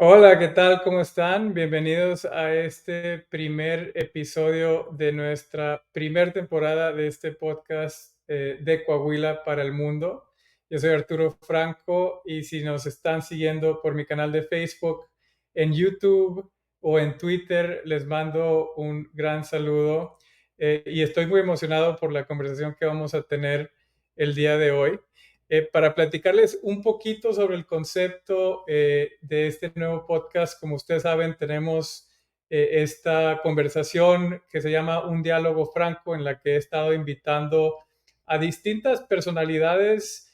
Hola, ¿qué tal? ¿Cómo están? Bienvenidos a este primer episodio de nuestra primer temporada de este podcast de Coahuila para el mundo. Yo soy Arturo Franco y si nos están siguiendo por mi canal de Facebook, en YouTube o en Twitter, les mando un gran saludo y estoy muy emocionado por la conversación que vamos a tener el día de hoy para platicarles un poquito sobre el concepto de este nuevo podcast. Como ustedes saben, tenemos esta conversación que se llama Un diálogo franco, en la que he estado invitando a distintas personalidades,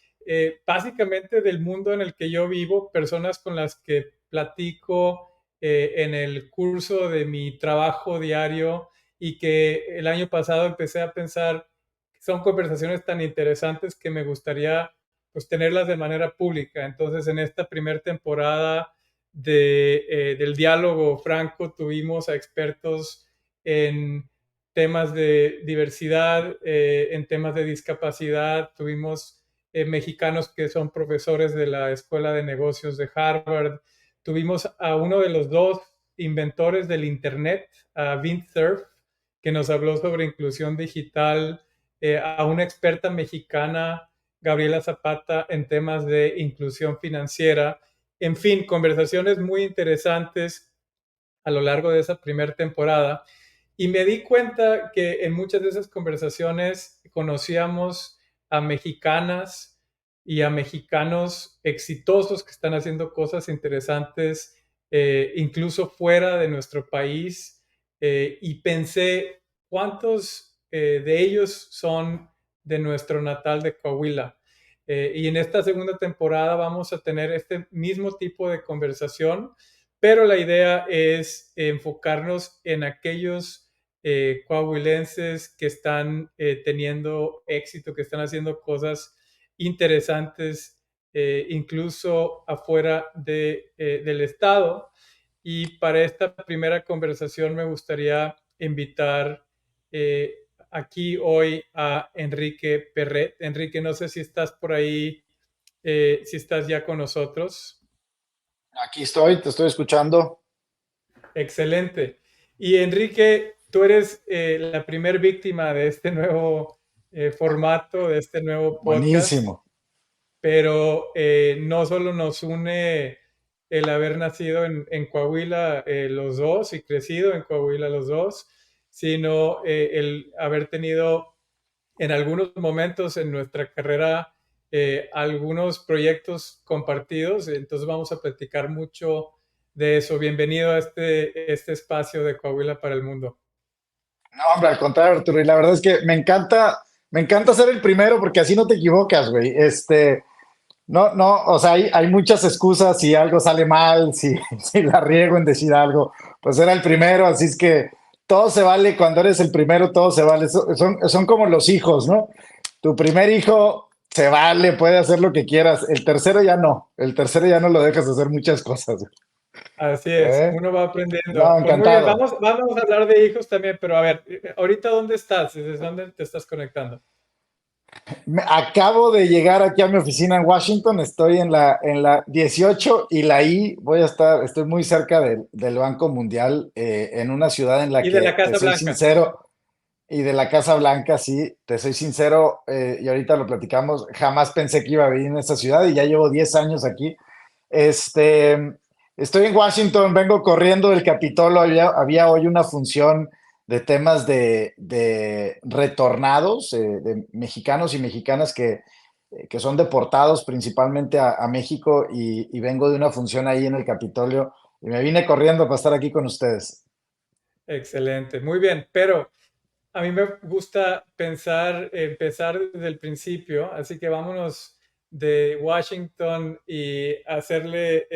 básicamente del mundo en el que yo vivo, personas con las que platico en el curso de mi trabajo diario y que el año pasado empecé a pensar, son conversaciones tan interesantes que me gustaría pues tenerlas de manera pública. Entonces, en esta primera temporada del diálogo franco tuvimos a expertos en temas de diversidad, en temas de discapacidad, tuvimos mexicanos que son profesores de la Escuela de Negocios de Harvard, tuvimos a uno de los dos inventores del Internet, a Vint Cerf, que nos habló sobre inclusión digital, a una experta mexicana, Gabriela Zapata, en temas de inclusión financiera. En fin, conversaciones muy interesantes a lo largo de esa primera temporada. Y me di cuenta que en muchas de esas conversaciones conocíamos a mexicanas y a mexicanos exitosos que están haciendo cosas interesantes, incluso fuera de nuestro país. Y pensé, ¿cuántos de ellos son de nuestro natal de Coahuila? Y en esta segunda temporada vamos a tener este mismo tipo de conversación, pero la idea es enfocarnos en aquellos coahuilenses que están teniendo éxito, que están haciendo cosas interesantes, incluso afuera del estado. Y para esta primera conversación me gustaría invitar aquí hoy a Enrique Perret. Enrique, no sé si estás por ahí, si estás ya con nosotros. Aquí estoy, te estoy escuchando. Excelente. Y Enrique, tú eres la primer víctima de este nuevo formato, de este nuevo podcast, Buenísimo. pero no solo nos une el haber nacido en Coahuila los dos y crecido en Coahuila los dos, sino el haber tenido en algunos momentos en nuestra carrera algunos proyectos compartidos. Entonces vamos a platicar mucho de eso. Bienvenido a este espacio de Coahuila para el mundo. No, hombre, al contrario, Arturo. Y la verdad es que me encanta ser el primero porque así no te equivocas, güey. No, no, o sea, hay muchas excusas si algo sale mal, si la riego en decir algo, pues era el primero, así es que todo se vale cuando eres el primero, todo se vale. Son como los hijos, ¿no? Tu primer hijo se vale, puede hacer lo que quieras. El tercero ya no. El tercero ya no lo dejas hacer muchas cosas. Así es, ¿Eh? uno va No, aprendiendo. Pues muy bien, encantado. vamos a hablar de hijos también, pero a ver, ahorita ¿dónde estás? ¿Desde dónde te estás conectando? Acabo de llegar aquí a mi oficina en Washington, estoy en la 18 y la I, estoy muy cerca del Banco Mundial, en una ciudad en la Y de la que, te Casa soy Blanca. sincero, y de la Casa Blanca, sí, te soy sincero, y ahorita lo platicamos, jamás pensé que iba a vivir en esta ciudad y ya llevo 10 años aquí. Este, Estoy en Washington, vengo corriendo del Capitolio, había hoy una función de temas de retornados, de mexicanos y mexicanas que son deportados principalmente a México y vengo de una función ahí en el Capitolio y me vine corriendo para estar aquí con ustedes. Excelente, muy bien, pero a mí me gusta pensar, empezar desde el principio, así que vámonos de Washington y hacerle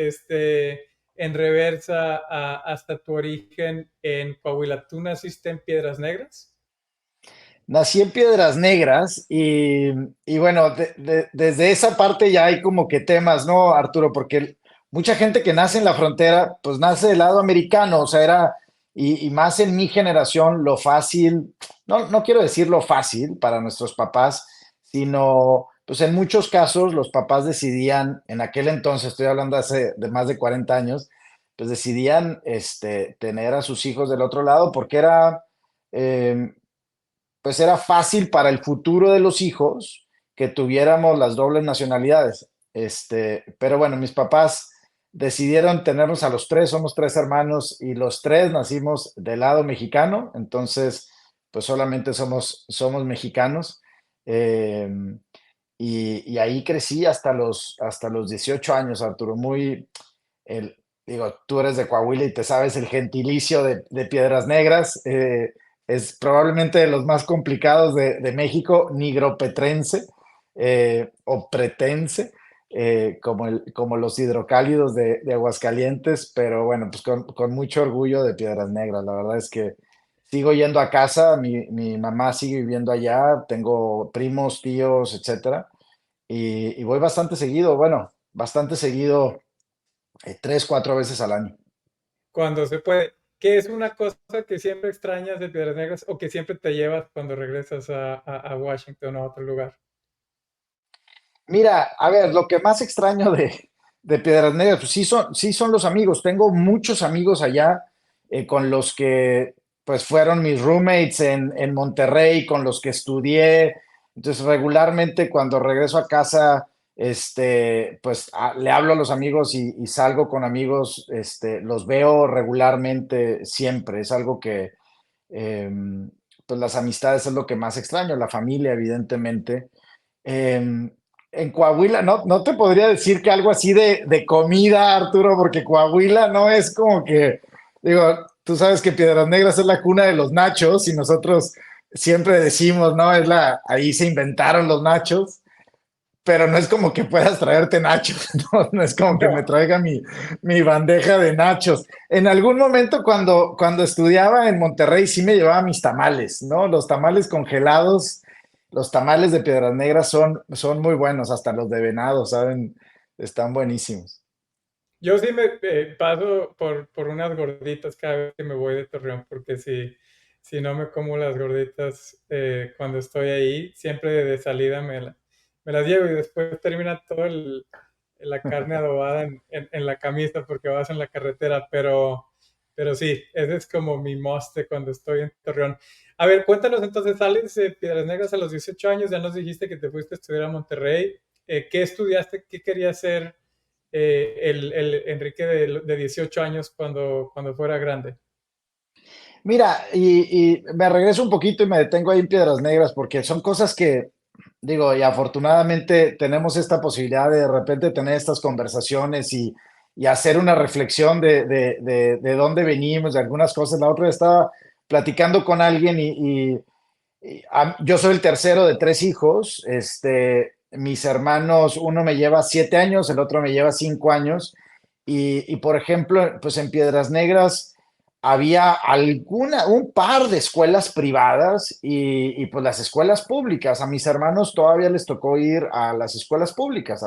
en reversa hasta tu origen en Coahuila. ¿Tú naciste en Piedras Negras? Nací en Piedras Negras y bueno, desde esa parte ya hay como que temas, ¿no, Arturo? Porque mucha gente que nace en la frontera, pues nace del lado americano, o sea, y más en mi generación, lo fácil, no quiero decir lo fácil para nuestros papás, sino, pues en muchos casos los papás decidían, en aquel entonces, estoy hablando hace de más de 40 años, pues decidían tener a sus hijos del otro lado porque era, eh, pues era fácil para el futuro de los hijos que tuviéramos las dobles nacionalidades. Pero bueno, mis papás decidieron tenernos a los tres, somos tres hermanos y los tres nacimos del lado mexicano, entonces pues solamente somos mexicanos. Eh, y ahí crecí hasta los 18 años, Arturo, digo, tú eres de Coahuila y te sabes el gentilicio de Piedras Negras. Es probablemente de los más complicados de México, nigropetrense o pretense, como los hidrocálidos de Aguascalientes, pero bueno, pues con mucho orgullo de Piedras Negras. La verdad es que sigo yendo a casa, mi mamá sigue viviendo allá, tengo primos, tíos, etcétera, y voy bastante seguido, bueno, bastante seguido, 3, 4 veces al año. Cuando se puede. ¿Qué es una cosa que siempre extrañas de Piedras Negras o que siempre te llevas cuando regresas a Washington o a otro lugar? Mira, a ver, lo que más extraño de Piedras Negras, pues sí son los amigos. Tengo muchos amigos allá, con los que pues fueron mis roommates en Monterrey, con los que estudié. Entonces, regularmente cuando regreso a casa, pues le hablo a los amigos y salgo con amigos, los veo regularmente siempre. Es algo que, pues las amistades es lo que más extraño, la familia, evidentemente. En Coahuila, no te podría decir que algo así de comida, Arturo, porque Coahuila no es como que, digo, tú sabes que Piedras Negras es la cuna de los nachos y nosotros siempre decimos, ¿no? Ahí se inventaron los nachos, pero no es como que puedas traerte nachos, ¿no? No es como que me traiga mi bandeja de nachos. En algún momento cuando estudiaba en Monterrey sí me llevaba mis tamales, ¿no? Los tamales congelados, los tamales de Piedras Negras son muy buenos, hasta los de venado, ¿saben? Están buenísimos. Yo sí me paso por unas gorditas cada vez que me voy de Torreón, porque si no me como las gorditas cuando estoy ahí, siempre de salida me las llevo y después termina todo la carne adobada en la camisa porque vas en la carretera, pero sí, ese es como mi must de cuando estoy en Torreón. A ver, cuéntanos entonces, sales de Piedras Negras a los 18 años, ya nos dijiste que te fuiste a estudiar a Monterrey. ¿Qué estudiaste? ¿Qué querías ser el Enrique de 18 años cuando fuera grande? Mira, y me regreso un poquito y me detengo ahí en Piedras Negras porque son cosas que, digo, y afortunadamente tenemos esta posibilidad de repente tener estas conversaciones y hacer una reflexión de dónde venimos, de algunas cosas. La otra vez estaba platicando con alguien yo soy el tercero de tres hijos. Mis hermanos, uno me lleva 7 años, el otro me lleva 5 años. Y por ejemplo, pues en Piedras Negras había un par de escuelas privadas y pues las escuelas públicas. A mis hermanos todavía les tocó ir a las escuelas públicas,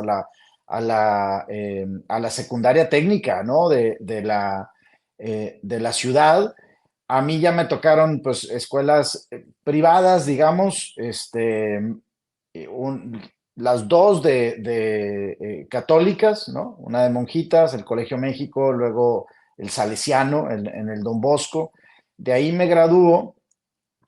a la secundaria técnica, ¿no? De la ciudad. A mí ya me tocaron pues escuelas privadas, digamos, un- las dos de católicas, ¿no? Una de monjitas, el Colegio México, luego el Salesiano en el Don Bosco. De ahí me graduó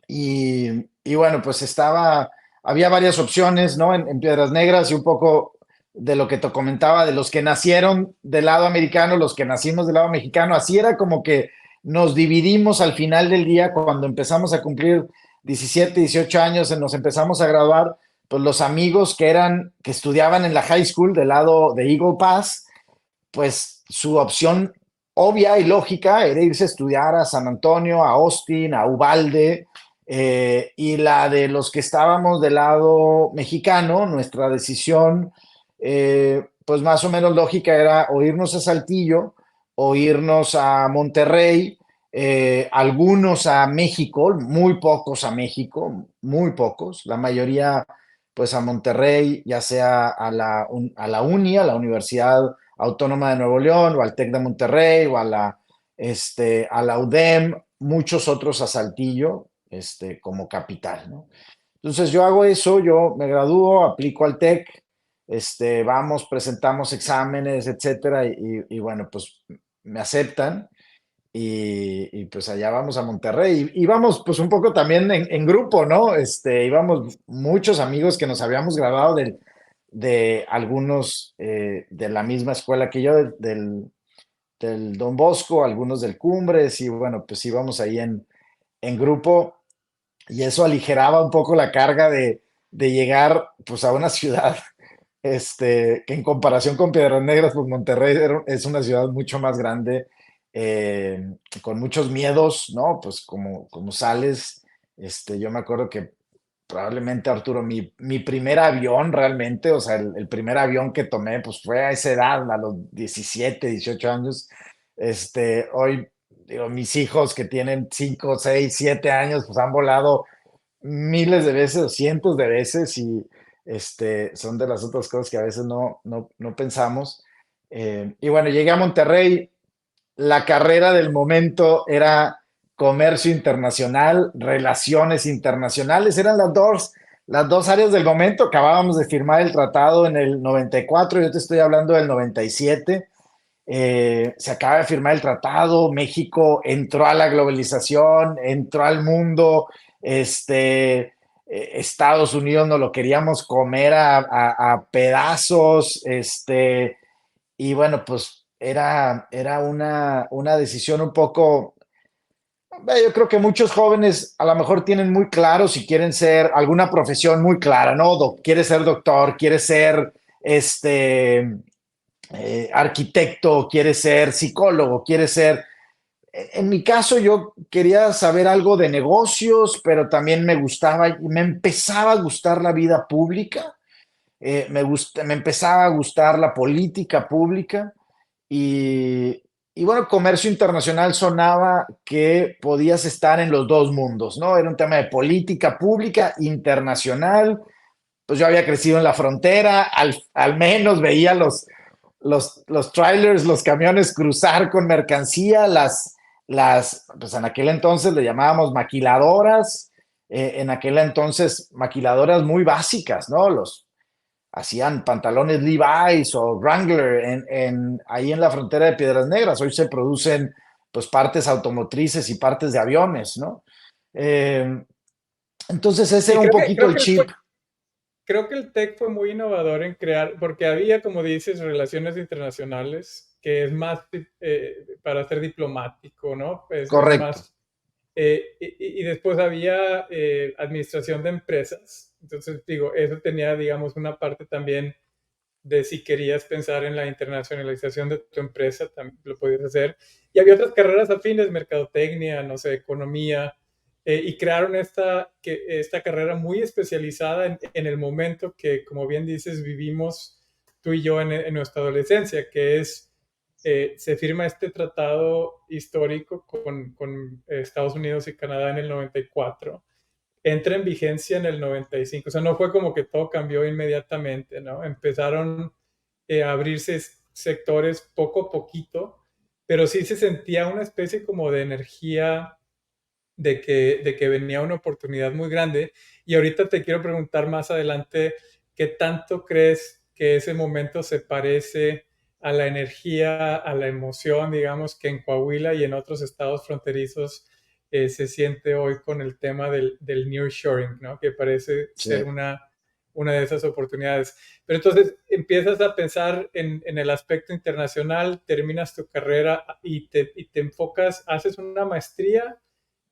y bueno, pues había varias opciones, ¿no? En Piedras Negras y un poco de lo que te comentaba, de los que nacieron del lado americano, los que nacimos del lado mexicano, así era como que nos dividimos al final del día cuando empezamos a cumplir 17, 18 años, nos empezamos a graduar, pues los amigos que estudiaban en la high school del lado de Eagle Pass, pues su opción obvia y lógica era irse a estudiar a San Antonio, a Austin, a Uvalde, y la de los que estábamos del lado mexicano, nuestra decisión, pues más o menos lógica era o irnos a Saltillo o irnos a Monterrey, algunos a México, muy pocos a México, muy pocos, la mayoría pues a Monterrey, ya sea a la UNI, a la Universidad Autónoma de Nuevo León, o al TEC de Monterrey, o a la UDEM, muchos otros a Saltillo, como capital, ¿no? Entonces yo hago eso, yo me gradúo, aplico al TEC, vamos, presentamos exámenes, etcétera, y bueno, pues me aceptan y pues allá vamos a Monterrey. Y íbamos pues un poco también en grupo, ¿no? Íbamos muchos amigos que nos habíamos graduado de algunos de la misma escuela que yo, del Don Bosco, algunos del Cumbres, y bueno, pues íbamos ahí en grupo y eso aligeraba un poco la carga de llegar pues a una ciudad que en comparación con Piedras Negras, pues Monterrey es una ciudad mucho más grande, eh, con muchos miedos, ¿no? Pues como sales, yo me acuerdo que probablemente, Arturo, mi primer avión realmente, o sea, el primer avión que tomé, pues fue a esa edad, a los 17, 18 años. Hoy, digo, mis hijos que tienen 5, 6, 7 años, pues han volado miles de veces, o cientos de veces, y son de las otras cosas que a veces no pensamos. Y bueno, llegué a Monterrey, la carrera del momento era comercio internacional, relaciones internacionales, eran las dos áreas del momento. Acabábamos de firmar el tratado en el 94, yo te estoy hablando del 97. Se acaba de firmar el tratado, México entró a la globalización, entró al mundo, Estados Unidos nos lo queríamos comer a pedazos, y bueno, pues era una decisión un poco, yo creo que muchos jóvenes a lo mejor tienen muy claro si quieren ser alguna profesión muy clara, ¿no? Quiere ser doctor, quiere ser arquitecto, quiere ser psicólogo, quiere ser... En mi caso yo quería saber algo de negocios, pero también me empezaba a gustar la vida pública, me empezaba a gustar la política pública y, y bueno, comercio internacional sonaba que podías estar en los dos mundos, ¿no? Era un tema de política pública internacional, pues yo había crecido en la frontera, al menos veía los trailers, los camiones cruzar con mercancía, pues en aquel entonces le llamábamos maquiladoras, en aquel entonces maquiladoras muy básicas, ¿no? Hacían pantalones Levi's o Wrangler ahí en la frontera de Piedras Negras. Hoy se producen pues partes automotrices y partes de aviones, ¿no? Eh, entonces ese Sí, era un poquito el chip. creo que el TEC fue muy innovador en crear, porque había, como dices, relaciones internacionales, que es más para ser diplomático, ¿no? Es Correcto. más y después había administración de empresas. Entonces, digo, eso tenía, digamos, una parte también de si querías pensar en la internacionalización de tu empresa, también lo podías hacer. Y había otras carreras afines, mercadotecnia, no sé, economía, y crearon esta carrera muy especializada en el momento que, como bien dices, vivimos tú y yo en nuestra adolescencia, que es se firma este tratado histórico con Estados Unidos y Canadá en el 94, entra en vigencia en el 95, o sea, no fue como que todo cambió inmediatamente, ¿no? Empezaron a abrirse sectores poco a poquito, pero sí se sentía una especie como de energía de que venía una oportunidad muy grande. Y ahorita te quiero preguntar más adelante, ¿qué tanto crees que ese momento se parece a la energía, a la emoción, digamos, que en Coahuila y en otros estados fronterizos se siente hoy con el tema del nearshoring, ¿no? Que parece Sí. ser una de esas oportunidades. Pero entonces empiezas a pensar en el aspecto internacional, terminas tu carrera y te enfocas, haces una maestría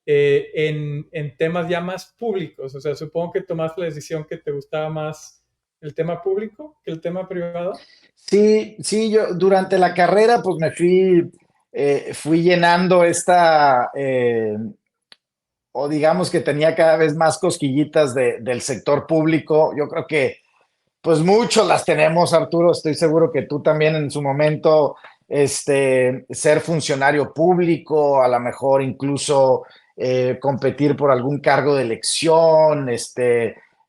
en temas ya más públicos. O sea, supongo que tomaste la decisión que te gustaba más el tema público que el tema privado. Sí, sí, yo durante la carrera pues fui llenando o digamos que tenía cada vez más cosquillitas del sector público. Yo creo que pues muchos las tenemos, Arturo. Estoy seguro que tú también en su momento, ser funcionario público, a lo mejor incluso competir por algún cargo de elección,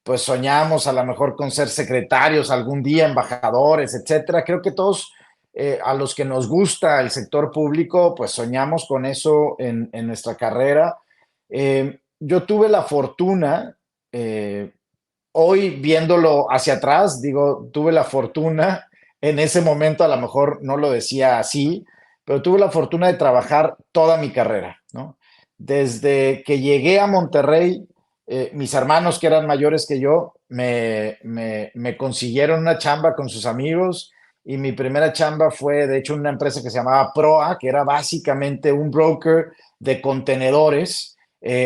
pues soñamos a lo mejor con ser secretarios algún día, embajadores, etcétera. Creo que todos a los que nos gusta el sector público, pues soñamos con eso en nuestra carrera. Yo tuve la fortuna, hoy viéndolo hacia atrás, digo, tuve la fortuna, en ese momento a lo mejor no lo decía así, pero tuve la fortuna de trabajar toda mi carrera, ¿no? Desde que llegué a Monterrey, mis hermanos que eran mayores que yo me consiguieron una chamba con sus amigos y mi primera chamba fue, de hecho, una empresa que se llamaba Proa, que era básicamente un broker de contenedores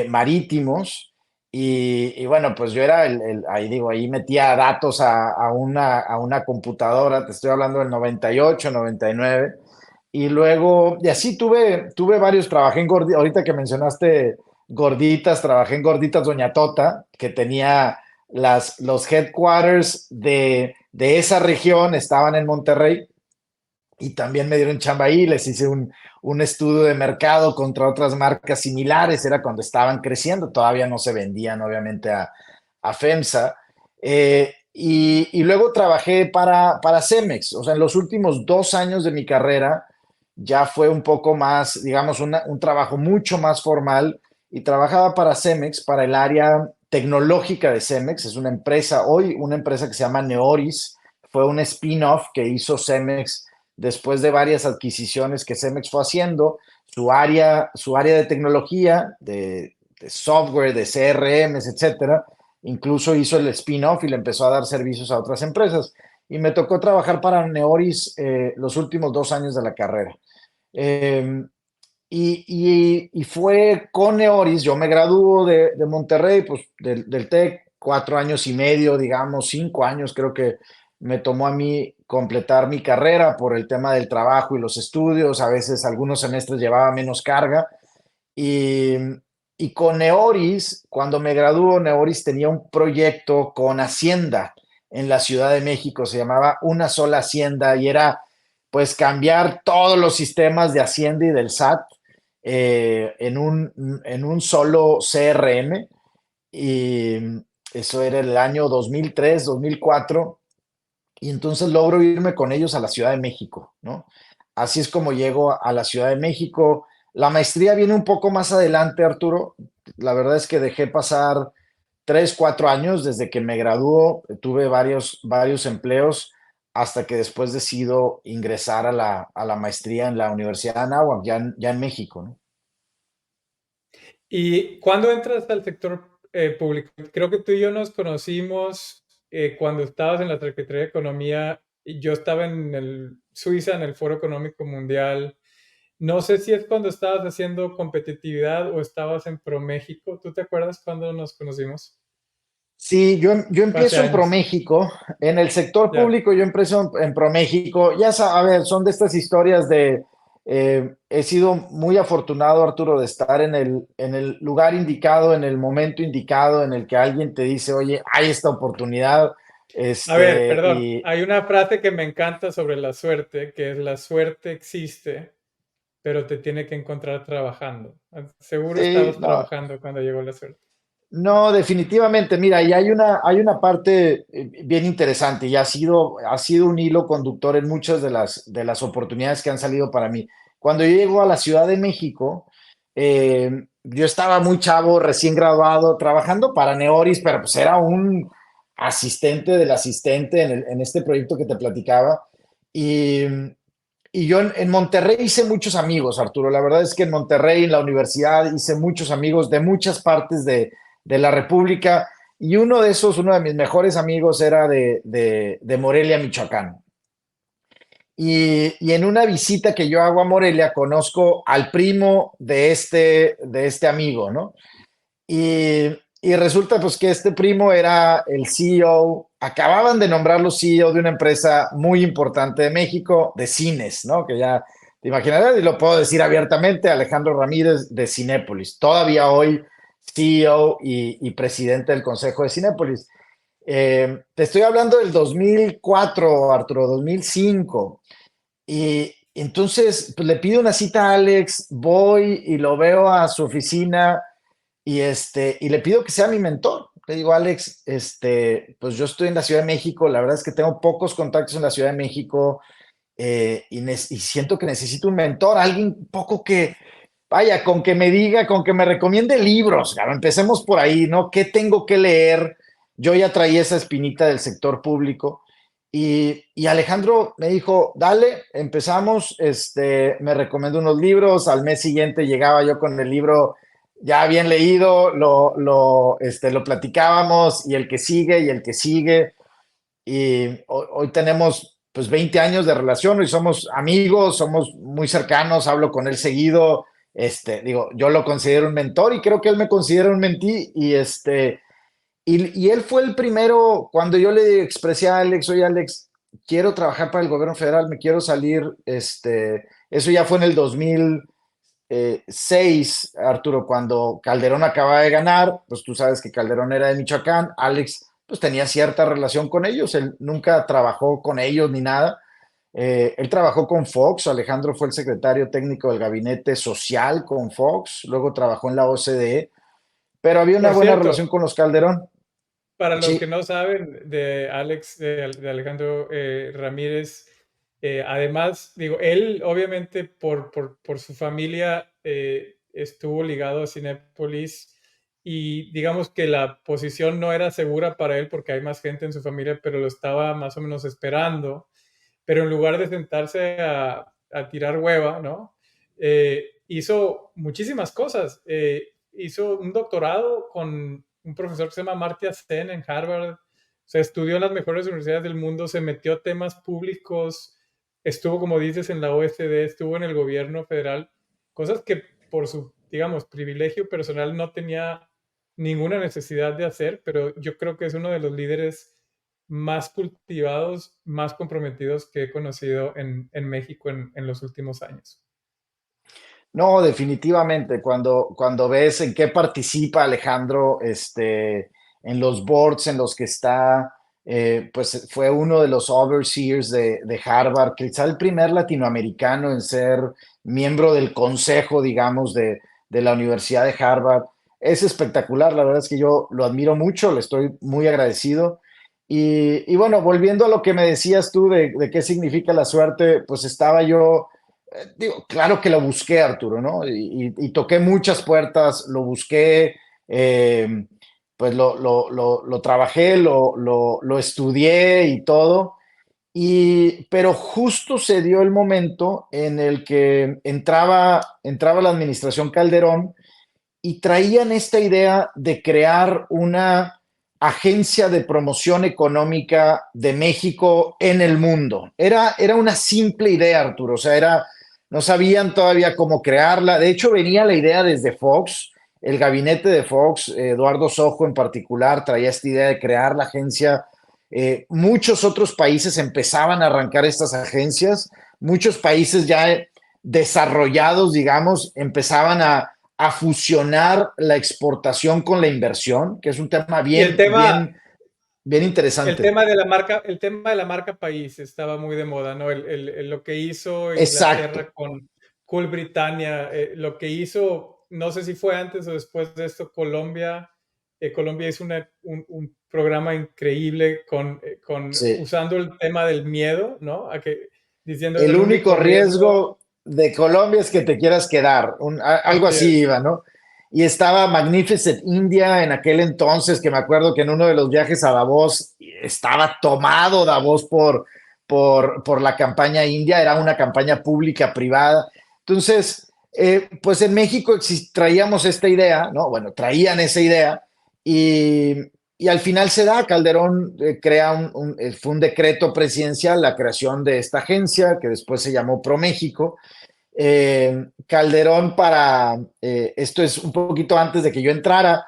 marítimos. Y bueno, pues yo era ahí digo, ahí metía datos a una computadora, te estoy hablando del 98, 99. Y luego, y así tuve varios, trabajé en gorditas, ahorita que mencionaste gorditas, trabajé en gorditas Doña Tota, que tenía los headquarters de esa región, estaban en Monterrey, y también me dieron chamba ahí, les hice un estudio de mercado contra otras marcas similares, era cuando estaban creciendo, todavía no se vendían obviamente a FEMSA. Y luego trabajé para Cemex, o sea, en los últimos 2 años de mi carrera ya fue un poco más, digamos, un trabajo mucho más formal y trabajaba para Cemex, para el área tecnológica de Cemex, es una empresa, hoy una empresa que se llama Neoris, fue un spin-off que hizo Cemex después de varias adquisiciones que Cemex fue haciendo, su área de tecnología, de software, de CRMs, etcétera, incluso hizo el spin-off y le empezó a dar servicios a otras empresas. Y me tocó trabajar para Neoris los últimos 2 años de la carrera. Eh, y fue con Neoris, yo me graduó de Monterrey, pues del TEC, 4 años y medio, digamos, 5 años creo que me tomó a mí completar mi carrera por el tema del trabajo y los estudios, a veces algunos semestres llevaba menos carga. Y, y con Neoris, cuando me graduó, Neoris tenía un proyecto con Hacienda en la Ciudad de México, se llamaba Una Sola Hacienda y era pues cambiar todos los sistemas de Hacienda y del SAT en un solo CRM. Y eso era el año 2003, 2004. Y entonces logro irme con ellos a la Ciudad de México, ¿no? Así es como llego a la Ciudad de México. La maestría viene un poco más adelante, Arturo. La verdad es que dejé pasar 3, 4 años desde que me graduó. Tuve varios empleos hasta que después decido ingresar a la maestría en la Universidad de Anáhuac, ya en México, ¿no? ¿Y cuándo entras al sector público? Creo que tú y yo nos conocimos cuando estabas en la Secretaría de Economía y yo estaba en Suiza, en el Foro Económico Mundial. No sé si es cuando estabas haciendo competitividad o estabas en ProMéxico. ¿Tú te acuerdas cuándo nos conocimos? Sí, yo Fue hace empiezo en años. ProMéxico, en el sector Ya. público yo empiezo en ProMéxico, a ver, son de estas historias he sido muy afortunado, Arturo, de estar en el lugar indicado, en el momento indicado, en el que alguien te dice, oye, hay esta oportunidad, A ver, este, perdón. y Hay una frase que me encanta sobre la suerte, que es la suerte existe, pero te tiene que encontrar trabajando. Seguro sí, estabas no, trabajando cuando llegó la suerte. no, definitivamente. Mira, y hay una parte bien interesante y ha sido un hilo conductor en muchas de las oportunidades que han salido para mí. Cuando yo llego a la Ciudad de México, yo estaba muy chavo, recién graduado, trabajando para Neoris, pero pues era un asistente del asistente en este proyecto que te platicaba. Y, y yo en Monterrey hice muchos amigos, Arturo. La verdad es que en Monterrey, en la universidad, hice muchos amigos de muchas partes de la República, y uno de mis mejores amigos era de Morelia, Michoacán. Y en una visita que yo hago a Morelia, conozco al primo de este amigo, ¿no? Y, y resulta pues que este primo era el CEO, acababan de nombrarlo CEO de una empresa muy importante de México, de cines, ¿no? Que ya te imaginarás, y lo puedo decir abiertamente, Alejandro Ramírez de Cinépolis, todavía hoy CEO y presidente del Consejo de Cinépolis. Te estoy hablando del 2004, Arturo, 2005. Y entonces pues, le pido una cita a Alex, voy y lo veo a su oficina y le pido que sea mi mentor. Le digo, Alex, pues yo estoy en la Ciudad de México, la verdad es que tengo pocos contactos en la Ciudad de México y siento que necesito un mentor, alguien un poco que, vaya, con que me diga, con que me recomiende libros. Claro, empecemos por ahí, ¿no? ¿Qué tengo que leer? Yo ya traía esa espinita del sector público Y Alejandro me dijo, dale, empezamos, me recomendó unos libros, al mes siguiente llegaba yo con el libro ya bien leído, lo platicábamos y el que sigue y el que sigue. Y hoy tenemos pues 20 años de relación y somos amigos, somos muy cercanos, hablo con él seguido, digo, yo lo considero un mentor y creo que él me considera un mentí y él fue el primero, cuando yo le expresé a Alex, oye Alex, quiero trabajar para el gobierno federal, me quiero salir, eso ya fue en el 2006, Arturo, cuando Calderón acaba de ganar, pues tú sabes que Calderón era de Michoacán, Alex pues tenía cierta relación con ellos, él nunca trabajó con ellos ni nada, él trabajó con Fox, Alejandro fue el secretario técnico del gabinete social con Fox, luego trabajó en la OCDE, pero había una Por buena cierto, relación con los Calderón. para los que Sí, no saben de Alex, de Alejandro Ramírez, además, digo, él obviamente por su familia estuvo ligado a Cinépolis y digamos que la posición no era segura para él porque hay más gente en su familia, pero lo estaba más o menos esperando. Pero en lugar de sentarse a tirar hueva, ¿no? Hizo muchísimas cosas. Hizo un doctorado con un profesor que se llama Amartya Sen en Harvard. O sea, estudió en las mejores universidades del mundo, se metió a temas públicos, estuvo, como dices, en la OSD, estuvo en el gobierno federal, cosas que por su, digamos, privilegio personal no tenía ninguna necesidad de hacer, pero yo creo que es uno de los líderes más cultivados, más comprometidos que he conocido en México en los últimos años. no, definitivamente, cuando ves en qué participa Alejandro, en los boards en los que está, pues fue uno de los overseers de Harvard, quizá el primer latinoamericano en ser miembro del consejo, digamos, de la Universidad de Harvard. Es espectacular, la verdad es que yo lo admiro mucho, le estoy muy agradecido. Y bueno, volviendo a lo que me decías tú de qué significa la suerte, pues estaba yo digo, claro que lo busqué, Arturo, ¿no? Y toqué muchas puertas, lo busqué, pues lo trabajé, lo estudié y todo, pero justo se dio el momento en el que entraba la administración Calderón y traían esta idea de crear una agencia de promoción económica de México en el mundo. Era una simple idea, Arturo, o sea, no sabían todavía cómo crearla. De hecho, venía la idea desde Fox, el gabinete de Fox, Eduardo Sojo en particular, traía esta idea de crear la agencia. Muchos otros países empezaban a arrancar estas agencias, muchos países ya desarrollados, digamos, empezaban a fusionar la exportación con la inversión, que es un tema Y el bien, tema, bien, bien interesante. el tema de la marca país estaba muy de moda, ¿no? Lo que hizo Exacto. Inglaterra con Cool Britannia, lo que hizo, no sé si fue antes o después de esto, Colombia. Colombia hizo un programa increíble Sí. usando el tema del miedo, ¿no? Diciendo El el único único riesgo. riesgo de Colombia es que te quieras quedar, algo Así así es. iba, ¿no? Y estaba Magnificent India en aquel entonces, que me acuerdo que en uno de los viajes a Davos estaba tomado Davos por la campaña india, era una campaña pública privada. Entonces, pues en México traíamos esta idea, ¿no? Bueno, traían esa idea y, y al final se da, Calderón crea fue un decreto presidencial, la creación de esta agencia, que después se llamó ProMéxico. Calderón esto es un poquito antes de que yo entrara,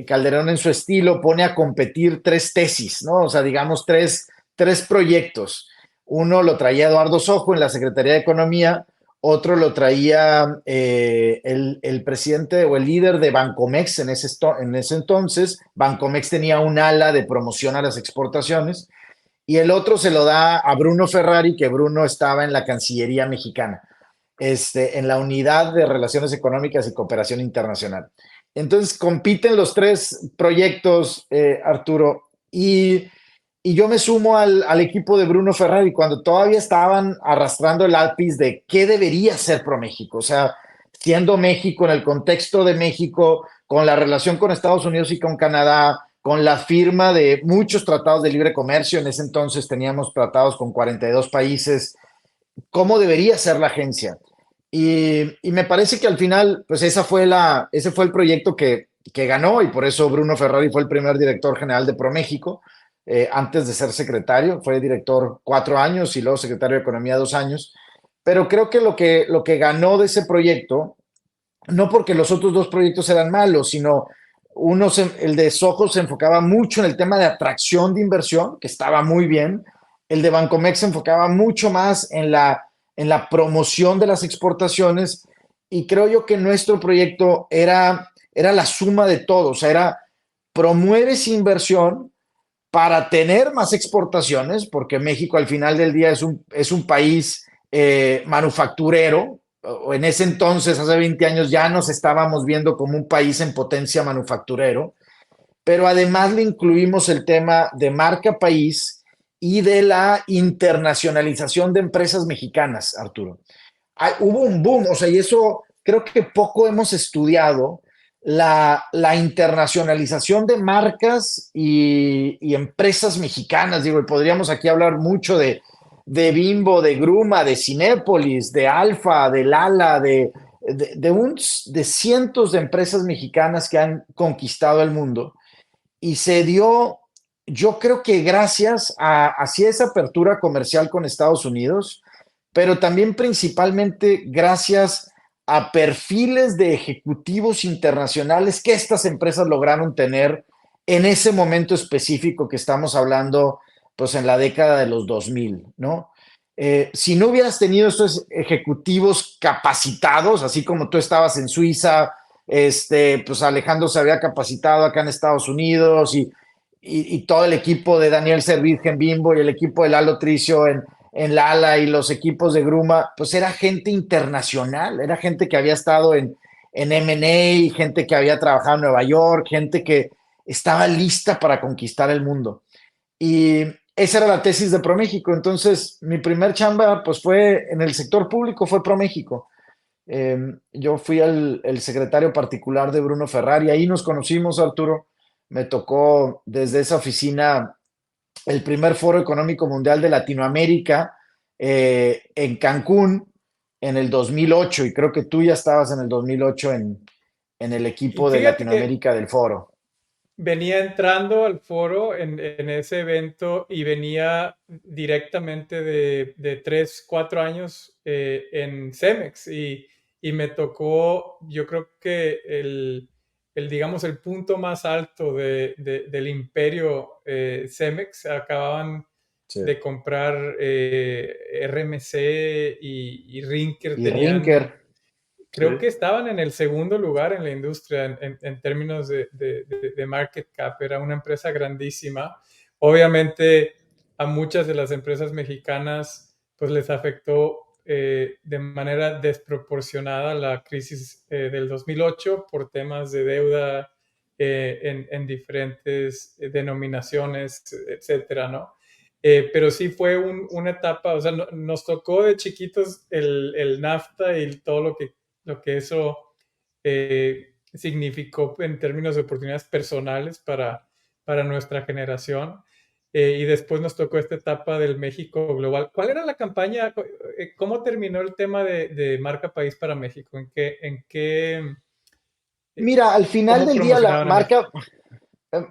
Calderón en su estilo pone a competir tres tesis, ¿no? O sea, digamos tres proyectos. Uno lo traía Eduardo Sojo en la Secretaría de Economía, otro lo traía el presidente o el líder de Bancomex en ese entonces. Bancomex tenía un ala de promoción a las exportaciones y el otro se lo da a Bruno Ferrari, que Bruno estaba en la Cancillería mexicana, en la Unidad de Relaciones Económicas y Cooperación Internacional. Entonces compiten los tres proyectos, Arturo, y yo me sumo al equipo de Bruno Ferrari cuando todavía estaban arrastrando el lápiz de qué debería ser ProMéxico. O sea, siendo México en el contexto de México, con la relación con Estados Unidos y con Canadá, con la firma de muchos tratados de libre comercio. En ese entonces teníamos tratados con 42 países, cómo debería ser la agencia. Y me parece que al final, pues ese fue el proyecto que ganó, y por eso Bruno Ferrari fue el primer director general de ProMéxico. Antes de ser secretario, fue director 4 años y luego secretario de Economía 2 años. Pero creo que lo que ganó de ese proyecto, no porque los otros dos proyectos eran malos, sino el de Soho se enfocaba mucho en el tema de atracción de inversión, que estaba muy bien. El de Bancomex se enfocaba mucho más en la promoción de las exportaciones, y creo yo que nuestro proyecto era la suma de todo. O sea, promueves inversión para tener más exportaciones, porque México al final del día es un país manufacturero. O en ese entonces, hace 20 años, ya nos estábamos viendo como un país en potencia manufacturero, pero además le incluimos el tema de marca país y de la internacionalización de empresas mexicanas, Arturo. Hubo un boom, o sea, y eso creo que poco hemos estudiado, la internacionalización de marcas y empresas mexicanas. Digo, y podríamos aquí hablar mucho de Bimbo, de Gruma, de Cinépolis, de Alfa, de Lala, de cientos de empresas mexicanas que han conquistado el mundo. Y se dio, yo creo que gracias hacia esa apertura comercial con Estados Unidos, pero también principalmente gracias a perfiles de ejecutivos internacionales que estas empresas lograron tener en ese momento específico que estamos hablando, pues en la década de los 2000, ¿no? Si no hubieras tenido estos ejecutivos capacitados, así como tú estabas en Suiza, pues Alejandro se había capacitado acá en Estados Unidos, y todo el equipo de Daniel Servitje en Bimbo y el equipo de Lalo Tricio en Lala y los equipos de Gruma, pues era gente internacional, era gente que había estado en M&A, gente que había trabajado en Nueva York, gente que estaba lista para conquistar el mundo. Y esa era la tesis de ProMéxico. Entonces, mi primer chamba, pues fue en el sector público, fue ProMéxico. Yo fui el secretario particular de Bruno Ferrari, ahí nos conocimos, Arturo. Me tocó desde esa oficina el primer Foro Económico Mundial de Latinoamérica en Cancún en el 2008, y creo que tú ya estabas en el 2008 en el Y equipo de fíjate que Latinoamérica del foro. venía entrando al foro en ese evento y venía directamente de 3, 4 años en Cemex y me tocó, yo creo que digamos, el punto más alto del imperio Cemex. Acababan Sí. de comprar RMC y Rinker. Y Rinker. Creo que estaban en el segundo lugar en la industria en términos de market cap. Era una empresa grandísima. Obviamente a muchas de las empresas mexicanas pues les afectó de manera desproporcionada la crisis del 2008 por temas de deuda en diferentes denominaciones, etcétera, ¿no? Pero sí fue una etapa, o sea, nos tocó de chiquitos el NAFTA y todo lo que eso significó en términos de oportunidades personales para nuestra generación. Y después nos tocó esta etapa del México global. ¿Cuál era la campaña? ¿Cómo terminó el tema de marca país para México? Mira, al final ¿Cómo del día la promocionaban a México?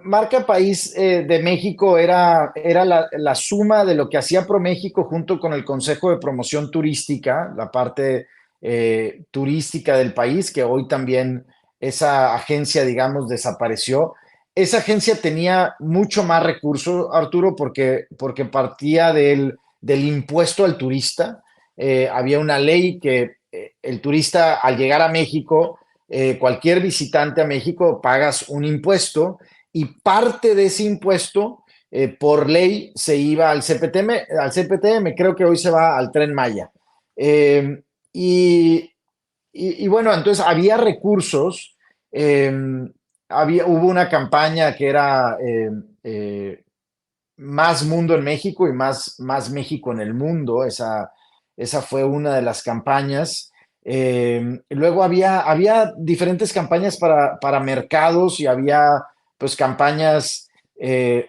marca país de México era la suma de lo que hacía ProMéxico junto con el Consejo de Promoción Turística, la parte turística del país, que hoy también esa agencia, digamos, desapareció. Esa agencia tenía mucho más recursos, Arturo, porque partía del impuesto al turista. Había una ley que el turista, al llegar a México, cualquier visitante a México, pagas un impuesto, y parte de ese impuesto, por ley, se iba al CPTM, creo que hoy se va al Tren Maya. Eh, y, y, bueno, entonces había recursos. eh, Hubo una campaña que era Más Mundo en México y más México en el Mundo. Esa fue una de las campañas. Luego había diferentes campañas para mercados, y había pues campañas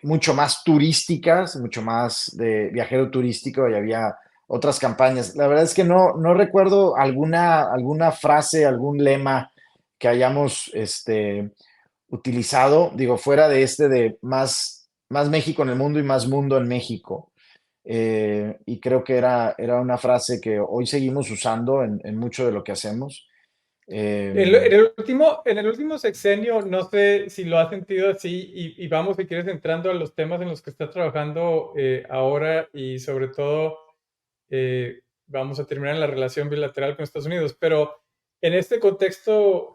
mucho más turísticas, mucho más de viajero turístico y había otras campañas. La verdad es que no recuerdo alguna frase, algún lema que hayamos utilizado, digo, fuera de de más México en el mundo y más mundo en México. Y creo que era una frase que hoy seguimos usando en mucho de lo que hacemos. Eh, En el último sexenio, no sé si lo has sentido así, y vamos, si quieres, entrando a los temas en los que estás trabajando ahora y sobre todo vamos a terminar en la relación bilateral con Estados Unidos, pero en este contexto,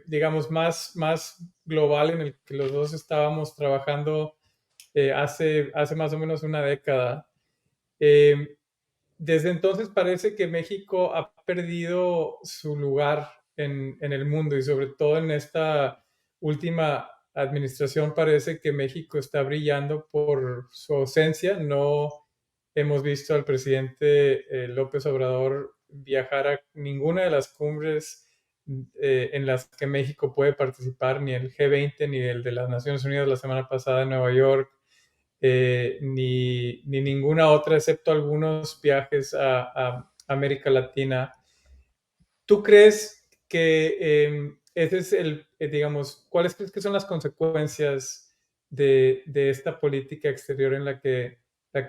digamos, más global en el que los dos estábamos trabajando hace más o menos una década, eh, desde entonces parece que México ha perdido su lugar en el mundo y sobre todo en esta última administración parece que México está brillando por su ausencia. No hemos visto al presidente López Obrador viajar a ninguna de las cumbres en las que México puede participar, ni el G20 ni el de las Naciones Unidas la semana pasada en Nueva York, ni ninguna otra, excepto algunos viajes a América Latina. ¿Tú crees que ese es digamos, cuáles crees que son las consecuencias de esta política exterior en la que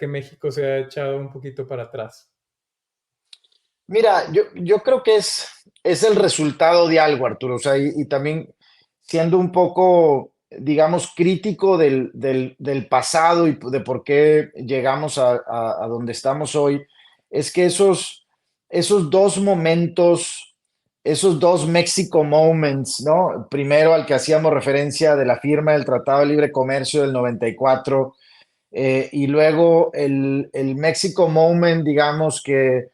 México se ha echado un poquito para atrás? Mira, yo creo que es el resultado de algo, Arturo, o sea, y también siendo un poco, digamos, crítico del pasado y de por qué llegamos a donde estamos hoy, es que esos dos momentos, esos dos México moments, ¿no? Primero al que hacíamos referencia de la firma del Tratado de Libre Comercio del 94, y luego el México Moment, digamos que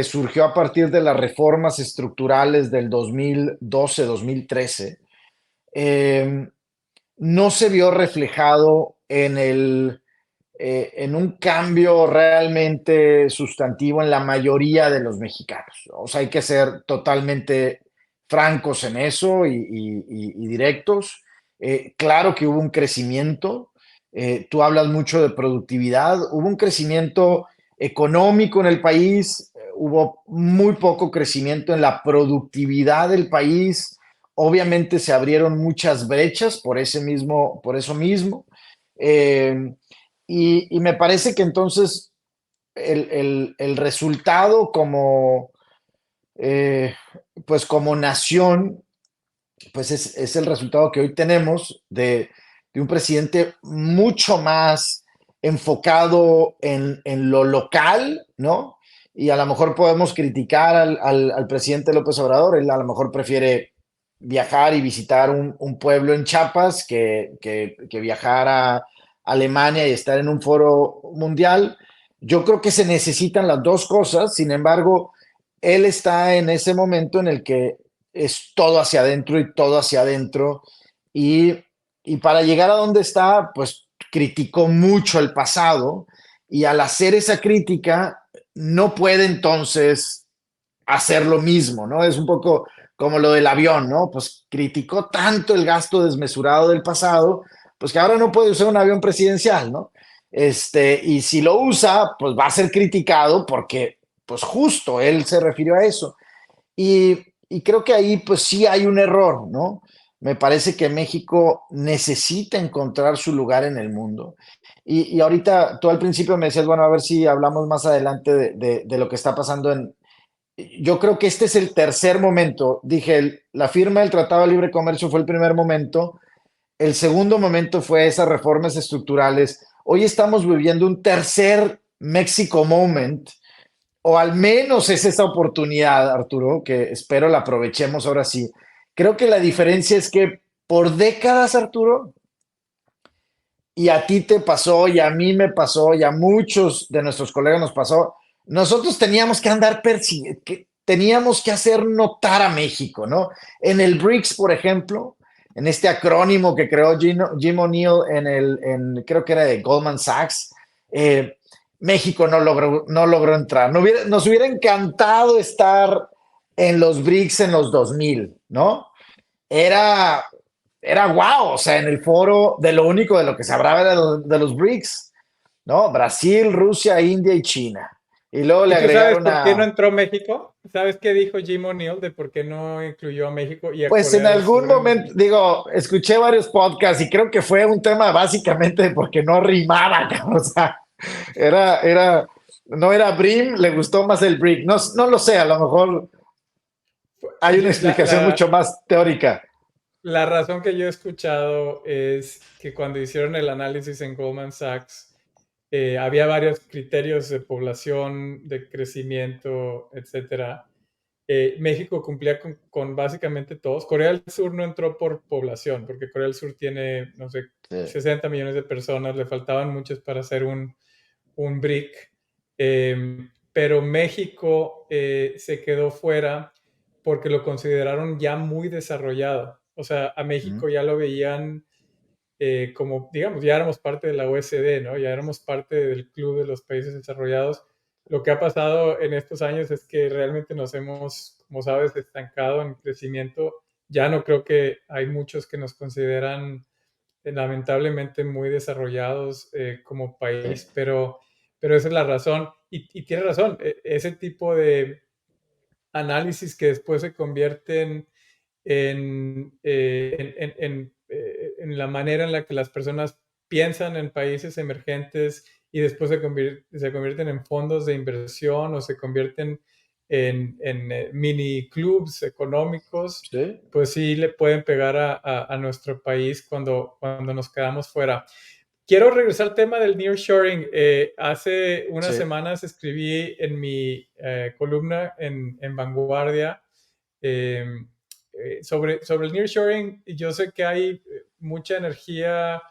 surgió a partir de las reformas estructurales del 2012-2013, eh, no se vio reflejado en un cambio realmente sustantivo en la mayoría de los mexicanos. O sea, hay que ser totalmente francos en eso y directos. Claro que hubo un crecimiento. Tú hablas mucho de productividad. Hubo un crecimiento económico en el país. Hubo muy poco crecimiento en la productividad del país. Obviamente se abrieron muchas brechas por eso mismo. Eh, y me parece que entonces el resultado eh, pues como nación, pues es el resultado que hoy tenemos de un presidente mucho más enfocado en lo local, ¿no? Y a lo mejor podemos criticar al presidente López Obrador, él a lo mejor prefiere viajar y visitar un pueblo en Chiapas que viajar a Alemania y estar en un foro mundial. Yo creo que se necesitan las dos cosas, sin embargo, él está en ese momento en el que es todo hacia adentro y todo hacia adentro. Y, y para llegar a donde está, pues criticó mucho el pasado y al hacer esa crítica no puede entonces hacer lo mismo, ¿no? Es un poco como lo del avión, ¿no? Pues criticó tanto el gasto desmesurado del pasado, pues que ahora no puede usar un avión presidencial, ¿no? Y si lo usa, pues va a ser criticado porque, pues justo, él se refirió a eso. Y creo que ahí pues sí hay un error, ¿no? Me parece que México necesita encontrar su lugar en el mundo. Y ahorita tú al principio me decías, bueno, a ver si hablamos más adelante de lo que está pasando en... Yo creo que este es el tercer momento. Dije, la firma del Tratado de Libre Comercio fue el primer momento. El segundo momento fue esas reformas estructurales. Hoy estamos viviendo un tercer México moment, o al menos es esa oportunidad, Arturo, que espero la aprovechemos ahora sí. Creo que la diferencia es que por décadas, Arturo, y a ti te pasó, y a mí me pasó, y a muchos de nuestros colegas nos pasó, nosotros teníamos que andar persiguiendo, teníamos que hacer notar a México, ¿no? En el BRICS, por ejemplo, en este acrónimo que creó Jim O'Neill creo que era de Goldman Sachs, México no logró entrar. Nos hubiera encantado estar en los BRICS en los 2000, ¿no? Era era guau, o sea, en el foro de lo único de lo que se hablaba era de los BRICS, ¿no? Brasil, Rusia, India y China. Y luego le ¿Y tú sabes agregaron por qué no a, entró México? ¿Sabes qué dijo Jim O'Neill de por qué no incluyó a México y a pues en Corea del algún Sur en momento, el... digo, escuché varios podcasts y creo que fue un tema básicamente porque no rimaba, cabrón. O sea, no era BRIM, le gustó más el BRIC. No, no lo sé, a lo mejor hay una La, explicación mucho la, más teórica. la razón que yo he escuchado es que cuando hicieron el análisis en Goldman Sachs, había varios criterios de población, de crecimiento, etcétera. México cumplía con básicamente todos. Corea del Sur no entró por población, porque Corea del Sur tiene, no sé, Sí. 60 millones de personas, le faltaban muchos para hacer un BRIC, pero México se quedó fuera porque lo consideraron ya muy desarrollado. O sea, a Ujú. México ya lo veían como, digamos, ya éramos parte de la OECD, ¿no? Ya éramos parte del club de los países desarrollados. Lo que ha pasado en estos años es que realmente nos hemos, como sabes, estancado en crecimiento. Ya no creo que hay muchos que nos consideran lamentablemente muy desarrollados como Sí, país, pero esa es la razón. Y tienes razón, ese tipo de análisis que después se convierten en la manera en la que las personas piensan en países emergentes y después se convierten en fondos de inversión o se convierten en mini clubs económicos, sí, pues sí le pueden pegar a nuestro país cuando nos quedamos fuera. Quiero regresar al tema del nearshoring. Hace unas sí, semanas escribí en mi columna en Vanguardia eh, sobre el nearshoring. Yo sé que hay mucha energía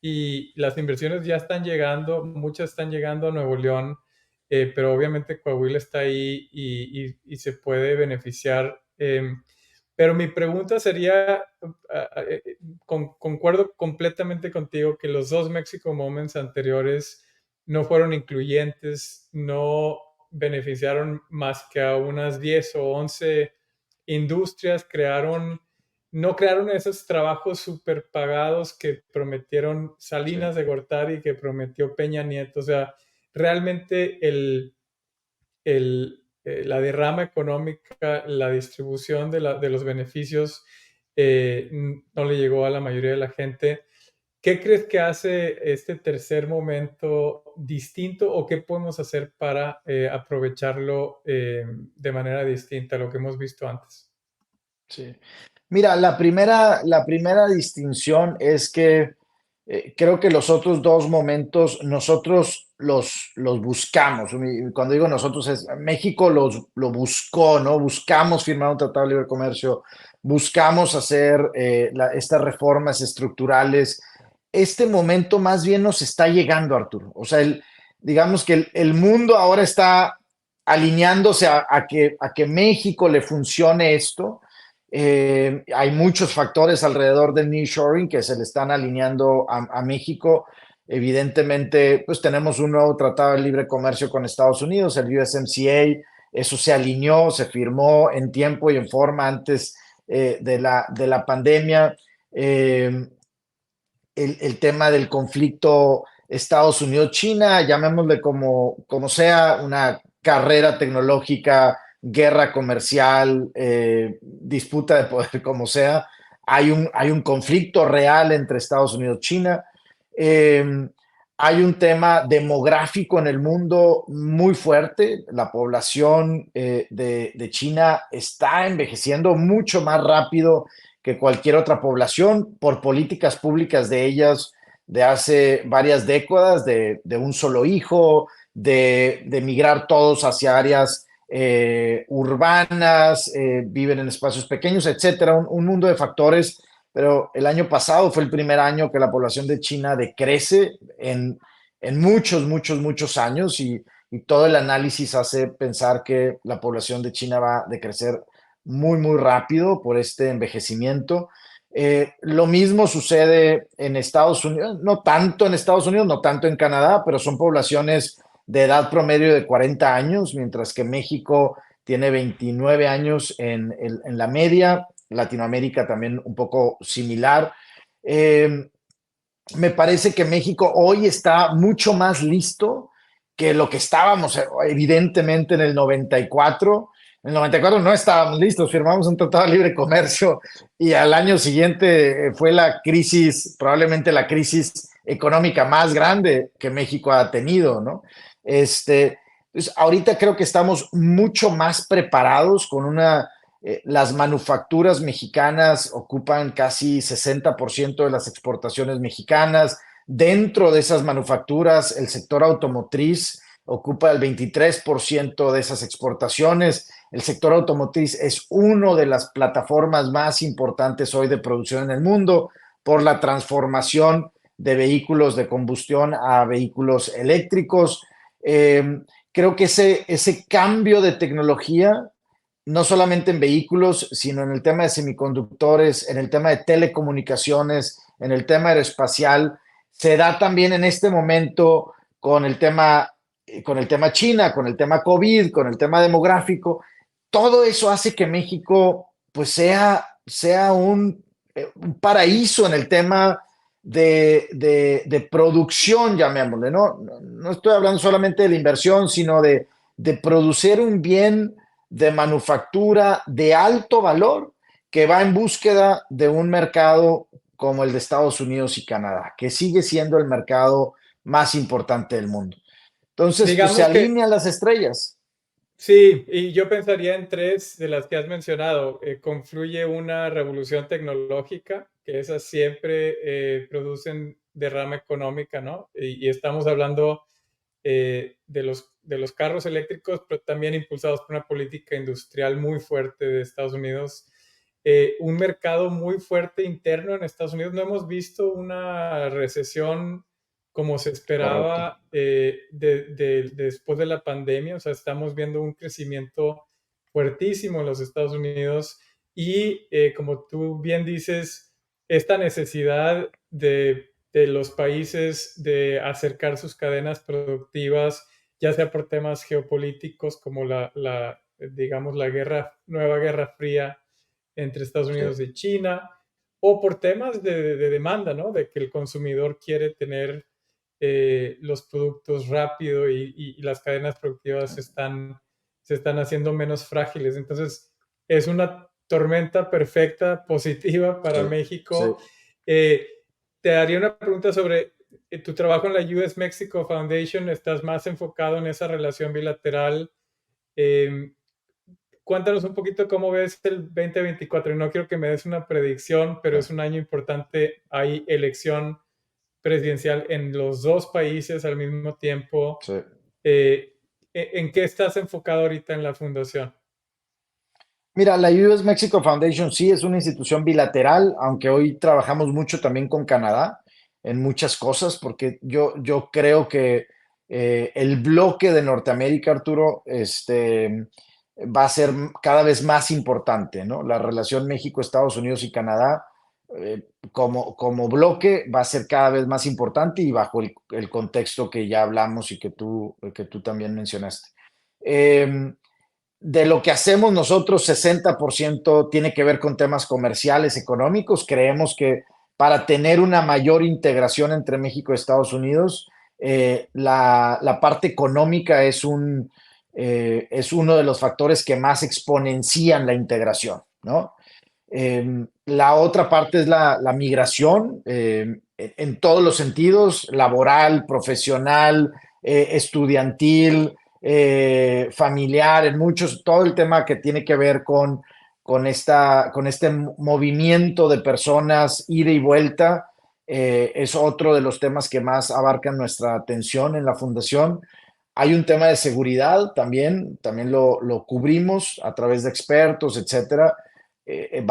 y las inversiones ya están llegando, muchas están llegando a Nuevo León, pero obviamente Coahuila está ahí y se puede beneficiar. Pero mi pregunta sería, concuerdo completamente contigo que los dos Mexico Moments anteriores no fueron incluyentes, no beneficiaron más que a unas 10 o 11 industrias, no crearon esos trabajos súper pagados que prometieron sí, Salinas de Gortari y que prometió Peña Nieto. O sea, realmente la derrama económica, la distribución de los beneficios no le llegó a la mayoría de la gente. ¿Qué crees que hace este tercer momento distinto o qué podemos hacer para aprovecharlo de manera distinta a lo que hemos visto antes? sí. Mira, la primera distinción es que creo que los otros dos momentos nosotros los buscamos. Y cuando digo nosotros es México lo buscó, ¿no? Buscamos firmar un tratado de libre comercio, buscamos hacer estas reformas estructurales. Este momento más bien nos está llegando, Arturo. O sea, digamos que el mundo ahora está alineándose a que México le funcione esto. Hay muchos factores alrededor del nearshoring que se le están alineando a México. Evidentemente, pues tenemos un nuevo tratado de libre comercio con Estados Unidos, el USMCA. Eso se alineó, se firmó en tiempo y en forma antes de la pandemia. Eh, el tema del conflicto Estados Unidos-China, llamémosle como sea, una carrera tecnológica, guerra comercial, disputa de poder, como sea. Hay un conflicto real entre Estados Unidos y China. Eh, hay un tema demográfico en el mundo muy fuerte. La población de China está envejeciendo mucho más rápido que cualquier otra población por políticas públicas de ellas de hace varias décadas, de un solo hijo, de migrar todos hacia áreas urbanas, viven en espacios pequeños, etcétera, un mundo de factores. Pero el año pasado fue el primer año que la población de China decrece en muchos, muchos, muchos años y todo el análisis hace pensar que la población de China va a decrecer muy, muy rápido por este envejecimiento. Lo mismo sucede en Estados Unidos, no tanto en Estados Unidos, no tanto en Canadá, pero son poblaciones de edad promedio de 40 años, mientras que México tiene 29 años en la media. Latinoamérica también un poco similar. Eh, Me parece que México hoy está mucho más listo que lo que estábamos, evidentemente, en el 94. En el 94 no estábamos listos, firmamos un tratado de libre comercio y al año siguiente fue la crisis, probablemente la crisis económica más grande que México ha tenido, ¿no? Pues ahorita creo que estamos mucho más preparados con las manufacturas mexicanas ocupan casi 60% de las exportaciones mexicanas. Dentro de esas manufacturas, el sector automotriz ocupa el 23% de esas exportaciones. El sector automotriz es una de las plataformas más importantes hoy de producción en el mundo por la transformación de vehículos de combustión a vehículos eléctricos. Creo que ese cambio de tecnología no solamente en vehículos, sino en el tema de semiconductores, en el tema de telecomunicaciones, en el tema aeroespacial. Se da también en este momento con el tema China, con el tema COVID, con el tema demográfico. Todo eso hace que México pues sea un paraíso en el tema de producción, llamémosle, ¿no? No estoy hablando solamente de la inversión, sino de producir un bien de manufactura de alto valor que va en búsqueda de un mercado como el de Estados Unidos y Canadá, que sigue siendo el mercado más importante del mundo. Entonces, pues se Digamos que alinean las estrellas. sí, y yo pensaría en tres de las que has mencionado. Confluye una revolución tecnológica, que esas siempre producen derrama económica, ¿no? Y estamos hablando de los carros eléctricos, pero también impulsados por una política industrial muy fuerte de Estados Unidos. Un mercado muy fuerte interno en Estados Unidos. No hemos visto una recesión como se Correcto. esperaba después de la pandemia. O sea, estamos viendo un crecimiento fuertísimo en los Estados Unidos y como tú bien dices, esta necesidad de los países de acercar sus cadenas productivas, ya sea por temas geopolíticos como digamos, nueva guerra fría entre Estados Sí, Unidos y China, o por temas de demanda, ¿no? De que el consumidor quiere tener los productos rápido y las cadenas productivas se están haciendo menos frágiles. Entonces, es una tormenta perfecta, positiva para sí, sí. México. Eh, Te haría una pregunta sobre tu trabajo en la US Mexico Foundation. Estás más enfocado en esa relación bilateral. Eh, Cuéntanos un poquito cómo ves el 2024. Y no quiero que me des una predicción, pero es un año importante. Hay elección presidencial en los dos países al mismo tiempo. Sí. ¿En qué estás enfocado ahorita en la fundación? Mira, la US Mexico Foundation sí es una institución bilateral, aunque hoy trabajamos mucho también con Canadá en muchas cosas, porque yo creo que el bloque de Norteamérica, Arturo, va a ser cada vez más importante, ¿no? La relación México, Estados Unidos y Canadá como bloque va a ser cada vez más importante y bajo el contexto que ya hablamos y que tú también mencionaste. Eh, de lo que hacemos nosotros, 60% tiene que ver con temas comerciales, económicos. Creemos que para tener una mayor integración entre México y Estados Unidos, la parte económica es uno de los factores que más exponencian la integración, ¿no? La otra parte es la migración en todos los sentidos, laboral, profesional, estudiantil, familiar, en muchos, todo el tema que tiene que ver con este movimiento de personas, ida y vuelta, es otro de los temas que más abarcan nuestra atención en la fundación. Hay un tema de seguridad también lo cubrimos a través de expertos, etcétera.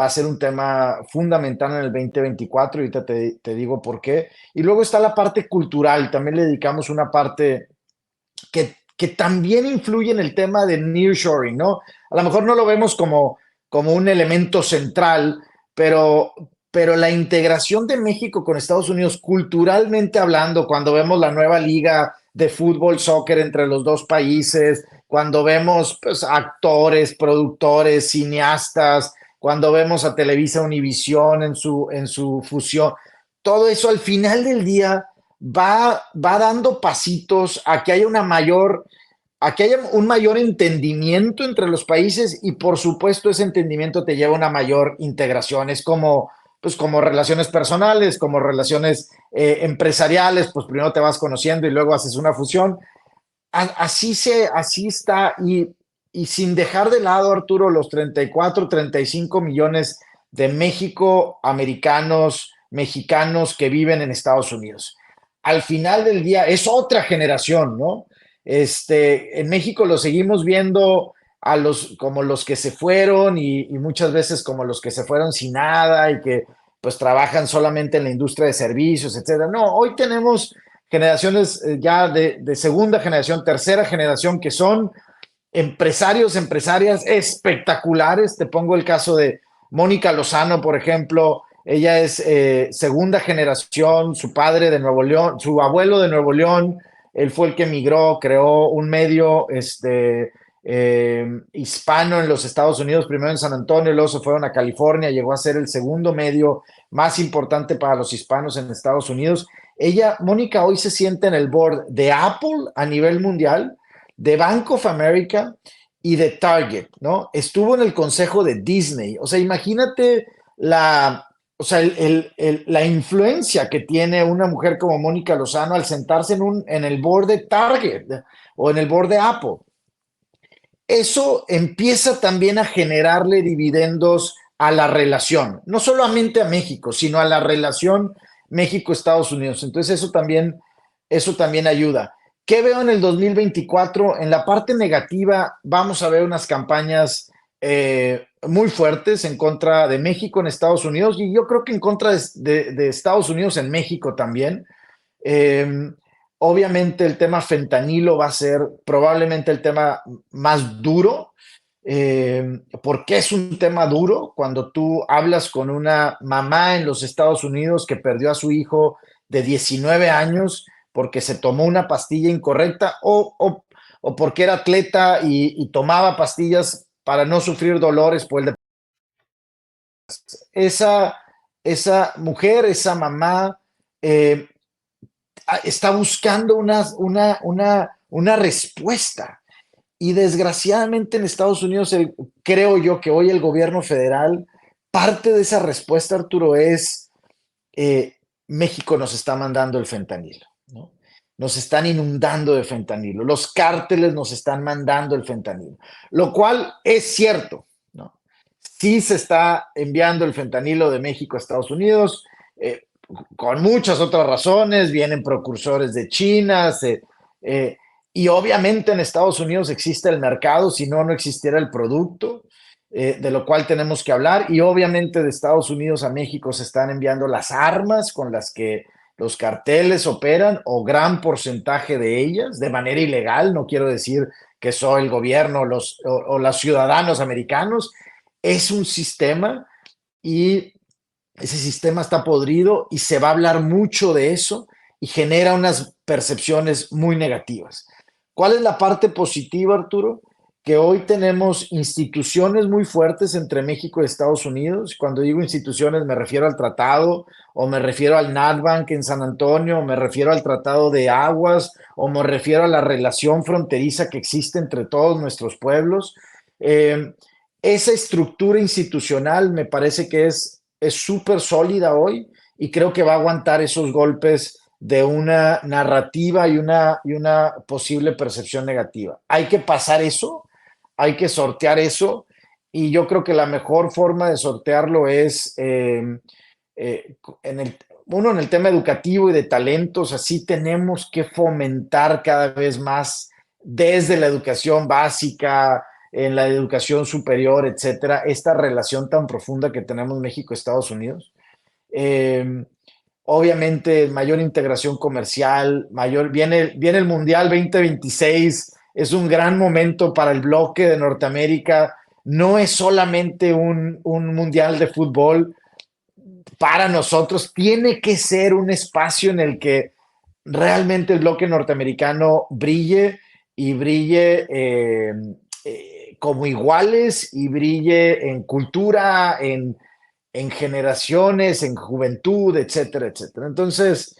Va a ser un tema fundamental en el 2024, ahorita te digo por qué. Y luego está la parte cultural, también le dedicamos una parte que también influye en el tema de nearshoring, ¿no? A lo mejor no lo vemos como un elemento central, pero la integración de México con Estados Unidos, culturalmente hablando, cuando vemos la nueva liga de fútbol, soccer entre los dos países, cuando vemos pues, actores, productores, cineastas, cuando vemos a Televisa Univisión en su fusión, todo eso al final del día va dando pasitos a que haya un mayor entendimiento entre los países y por supuesto ese entendimiento te lleva a una mayor integración. Es como, pues, como relaciones personales, como relaciones empresariales, pues primero te vas conociendo y luego haces una fusión. Así está y sin dejar de lado, Arturo, los 34, 35 millones de México, americanos, mexicanos que viven en Estados Unidos. Al final del día es otra generación, ¿no? En México lo seguimos viendo como los que se fueron y muchas veces como los que se fueron sin nada y que pues trabajan solamente en la industria de servicios, etcétera. No, hoy tenemos generaciones ya de segunda generación, tercera generación, que son empresarios, empresarias espectaculares. Te pongo el caso de Mónica Lozano, por ejemplo. Ella es segunda generación, su padre de Nuevo León, su abuelo de Nuevo León, él fue el que emigró, creó un medio hispano en los Estados Unidos, primero en San Antonio, luego se fueron a California, llegó a ser el segundo medio más importante para los hispanos en Estados Unidos. Ella, Mónica, hoy se siente en el board de Apple a nivel mundial, de Bank of America y de Target, ¿no? Estuvo en el consejo de Disney. O sea, imagínate la influencia que tiene una mujer como Mónica Lozano al sentarse en el board de Target o en el board de Apple. Eso empieza también a generarle dividendos a la relación, no solamente a México, sino a la relación México-Estados Unidos. Entonces eso también ayuda. ¿Qué veo en el 2024? En la parte negativa vamos a ver unas campañas muy fuertes en contra de México en Estados Unidos y yo creo que en contra de Estados Unidos en México también. Eh, Obviamente el tema fentanilo va a ser probablemente el tema más duro. ¿Por qué es un tema duro? Cuando tú hablas con una mamá en los Estados Unidos que perdió a su hijo de 19 años porque se tomó una pastilla incorrecta o porque era atleta y tomaba pastillas para no sufrir dolores por el esa, esa mujer, esa mamá, eh, está buscando una respuesta. Y desgraciadamente en Estados Unidos, creo yo que hoy el gobierno federal, parte de esa respuesta, Arturo, es México nos está mandando el fentanilo, ¿no? Nos están inundando de fentanilo. Los cárteles nos están mandando el fentanilo, lo cual es cierto, ¿no? Sí se está enviando el fentanilo de México a Estados Unidos, con muchas otras razones, vienen precursores de China, y obviamente en Estados Unidos existe el mercado, si no, no existiera el producto, de lo cual tenemos que hablar, y obviamente de Estados Unidos a México se están enviando las armas con las que los carteles operan, o gran porcentaje de ellas, de manera ilegal. No quiero decir que soy el gobierno o los ciudadanos americanos, es un sistema y ese sistema está podrido y se va a hablar mucho de eso y genera unas percepciones muy negativas. ¿Cuál es la parte positiva, Arturo? Que hoy tenemos instituciones muy fuertes entre México y Estados Unidos. Cuando digo instituciones me refiero al tratado, o me refiero al NatBank en San Antonio, o me refiero al tratado de aguas, o me refiero a la relación fronteriza que existe entre todos nuestros pueblos. Esa estructura institucional me parece que es súper sólida hoy y creo que va a aguantar esos golpes de una narrativa y una posible percepción negativa. Hay que pasar eso, hay que sortear eso y yo creo que la mejor forma de sortearlo es en el tema educativo y de talentos. Así tenemos que fomentar cada vez más desde la educación básica, en la educación superior, etcétera, esta relación tan profunda que tenemos México-Estados Unidos. Eh, Obviamente, mayor integración comercial, viene el Mundial 2026, es un gran momento para el bloque de Norteamérica. No es solamente un mundial de fútbol, para nosotros tiene que ser un espacio en el que realmente el bloque norteamericano brille y brille como iguales y brille en cultura, en generaciones, en juventud, etcétera, etcétera. Entonces,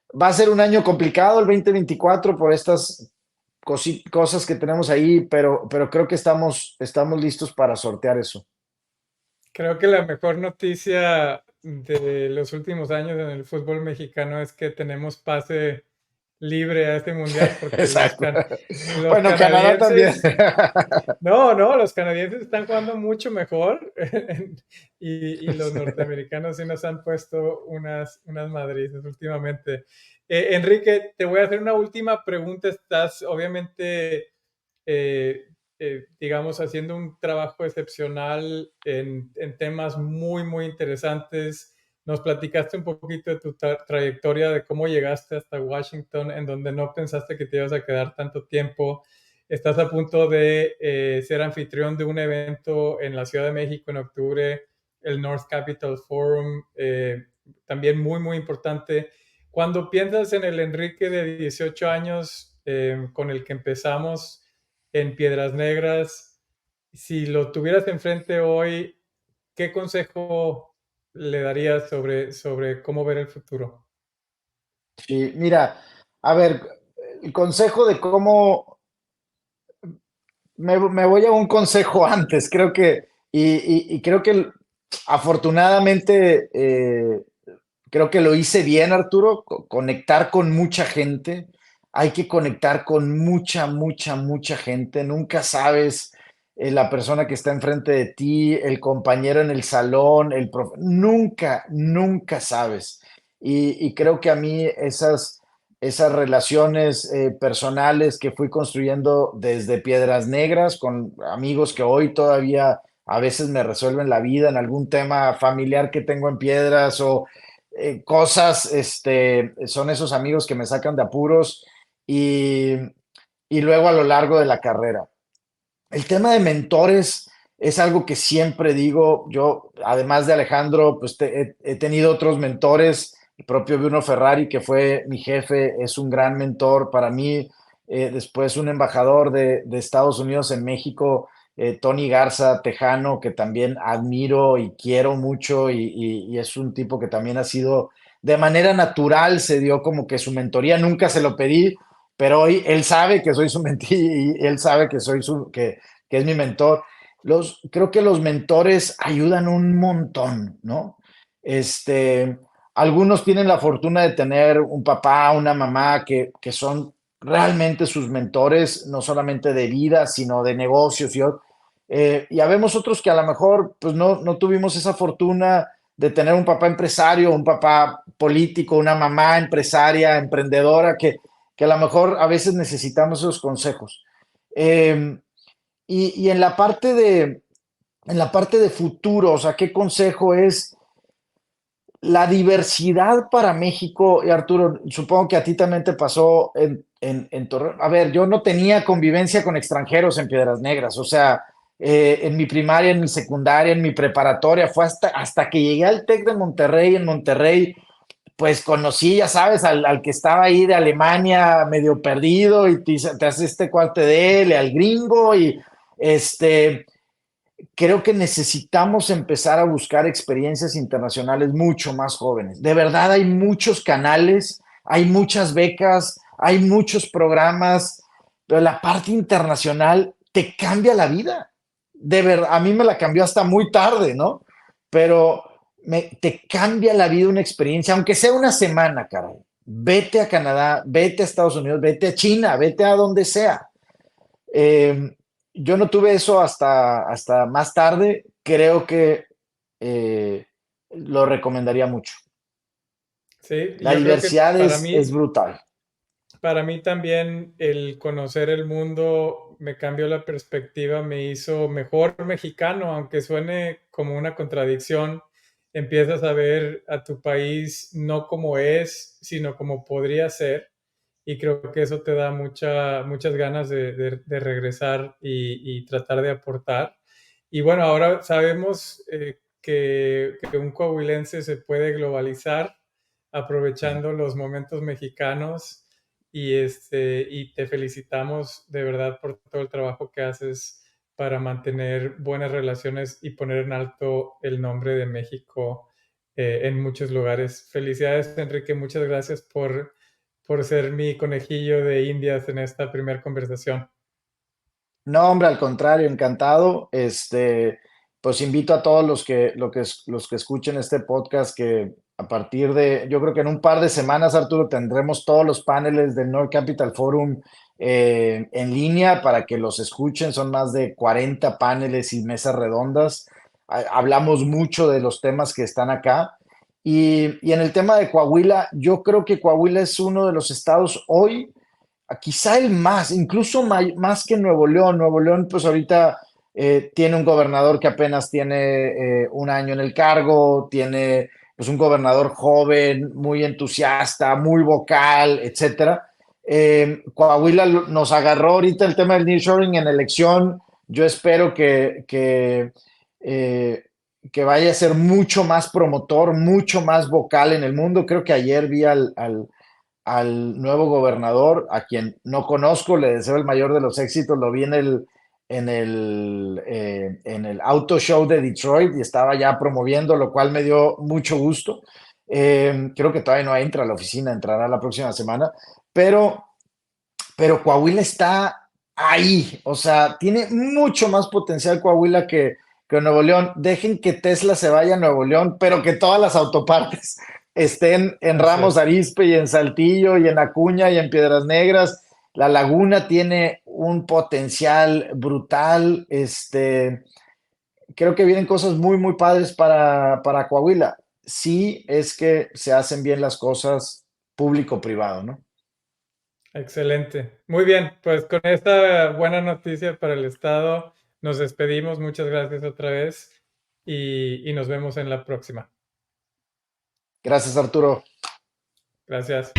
va a ser un año complicado el 2024 por estas cosas que tenemos ahí, pero creo que estamos listos para sortear eso. Creo que la mejor noticia de los últimos años en el fútbol mexicano es que tenemos pase libre a este mundial porque Exacto. los Bueno, Canadá también. canadienses, no, los canadienses están jugando mucho mejor y los norteamericanos sí nos han puesto unas madrizas últimamente. Enrique, te voy a hacer una última pregunta. Estás obviamente eh, digamos, haciendo un trabajo excepcional en temas muy, muy interesantes. Nos platicaste un poquito de tu trayectoria, de cómo llegaste hasta Washington, en donde no pensaste que te ibas a quedar tanto tiempo. Estás a punto de ser anfitrión de un evento en la Ciudad de México en octubre, el North Capital Forum, también muy, muy importante. Cuando piensas en el Enrique de 18 años con el que empezamos, en Piedras Negras, si lo tuvieras enfrente hoy, ¿qué consejo le darías sobre cómo ver el futuro? Sí, mira, a ver, el consejo de cómo me voy a un consejo antes, creo que, y creo que afortunadamente creo que lo hice bien, Arturo, conectar con mucha gente. Hay que conectar con mucha, mucha, mucha gente. Nunca sabes la persona que está enfrente de ti, el compañero en el salón, nunca, nunca sabes. Y creo que a mí esas relaciones personales que fui construyendo desde Piedras Negras, con amigos que hoy todavía a veces me resuelven la vida en algún tema familiar que tengo en Piedras o cosas, son esos amigos que me sacan de apuros y, y luego a lo largo de la carrera. El tema de mentores es algo que siempre digo, yo, además de Alejandro, pues he tenido otros mentores, el propio Bruno Ferrari, que fue mi jefe, es un gran mentor para mí, después un embajador de Estados Unidos en México, Tony Garza Tejano, que también admiro y quiero mucho y es un tipo que también ha sido, de manera natural, se dio como que su mentoría, nunca se lo pedí, pero hoy él sabe que soy su mentí y él sabe que soy que es mi mentor. Creo que los mentores ayudan un montón, ¿no? Este, algunos tienen la fortuna de tener un papá, una mamá que son realmente sus mentores, no solamente de vida, sino de negocios. Y habemos otros que a lo mejor pues no tuvimos esa fortuna de tener un papá empresario, un papá político, una mamá empresaria, emprendedora, que a lo mejor a veces necesitamos esos consejos. Y en la parte de futuro, o sea, ¿qué consejo es la diversidad para México? Y Arturo, supongo que a ti también te pasó en Torreón. A ver, yo no tenía convivencia con extranjeros en Piedras Negras, o sea, en mi primaria, en mi secundaria, en mi preparatoria, fue hasta que llegué al TEC de Monterrey, en Monterrey, pues conocí, ya sabes, al que estaba ahí de Alemania medio perdido y te hace este cuate de él, al gringo y creo que necesitamos empezar a buscar experiencias internacionales mucho más jóvenes. De verdad hay muchos canales, hay muchas becas, hay muchos programas, pero la parte internacional te cambia la vida. De verdad, a mí me la cambió hasta muy tarde, ¿no? Pero te cambia la vida una experiencia, aunque sea una semana, caray. Vete a Canadá, vete a Estados Unidos, vete a China, vete a donde sea. Eh, yo no tuve eso hasta más tarde. Creo que lo recomendaría mucho. Sí, La yo creo que diversidad es brutal. para mí también el conocer el mundo me cambió la perspectiva, me hizo mejor mexicano, aunque suene como una contradicción. Empiezas a ver a tu país no como es, sino como podría ser. Y creo que eso te da muchas ganas de regresar y tratar de aportar. Y bueno, ahora sabemos que un coahuilense se puede globalizar aprovechando los momentos mexicanos y te felicitamos de verdad por todo el trabajo que haces para mantener buenas relaciones y poner en alto el nombre de México en muchos lugares. Felicidades, Enrique. Muchas gracias por ser mi conejillo de Indias en esta primera conversación. No, hombre, al contrario, encantado. Pues invito a todos los que escuchen este podcast que a partir de, yo creo que en un par de semanas, Arturo, tendremos todos los paneles del Nord Capital Forum en línea para que los escuchen. Son más de 40 paneles y mesas redondas. Hablamos mucho de los temas que están acá. Y en el tema de Coahuila, yo creo que Coahuila es uno de los estados hoy quizá el más, incluso más que Nuevo León. Nuevo León, pues ahorita tiene un gobernador que apenas tiene un año en el cargo, tiene pues un gobernador joven, muy entusiasta, muy vocal, etcétera. Coahuila nos agarró ahorita el tema del nearshoring en elección. Yo espero eh, que vaya a ser mucho más promotor, mucho más vocal en el mundo. Creo que ayer vi al nuevo gobernador, a quien no conozco, le deseo el mayor de los éxitos. Lo vi en el Auto Show de Detroit y estaba ya promoviendo, lo cual me dio mucho gusto. Creo que todavía no entra a la oficina, entrará la próxima semana, pero, pero Coahuila está ahí, o sea, tiene mucho más potencial Coahuila que Nuevo León. Dejen que Tesla se vaya a Nuevo León, pero que todas las autopartes estén en Así Ramos es. Arizpe y en Saltillo y en Acuña y en Piedras Negras. La Laguna tiene un potencial brutal. Creo que vienen cosas muy, muy padres para Coahuila. Sí es que se hacen bien las cosas público-privado, ¿no? Excelente. Muy bien, pues con esta buena noticia para el Estado nos despedimos. Muchas gracias otra vez y nos vemos en la próxima. Gracias, Arturo. Gracias.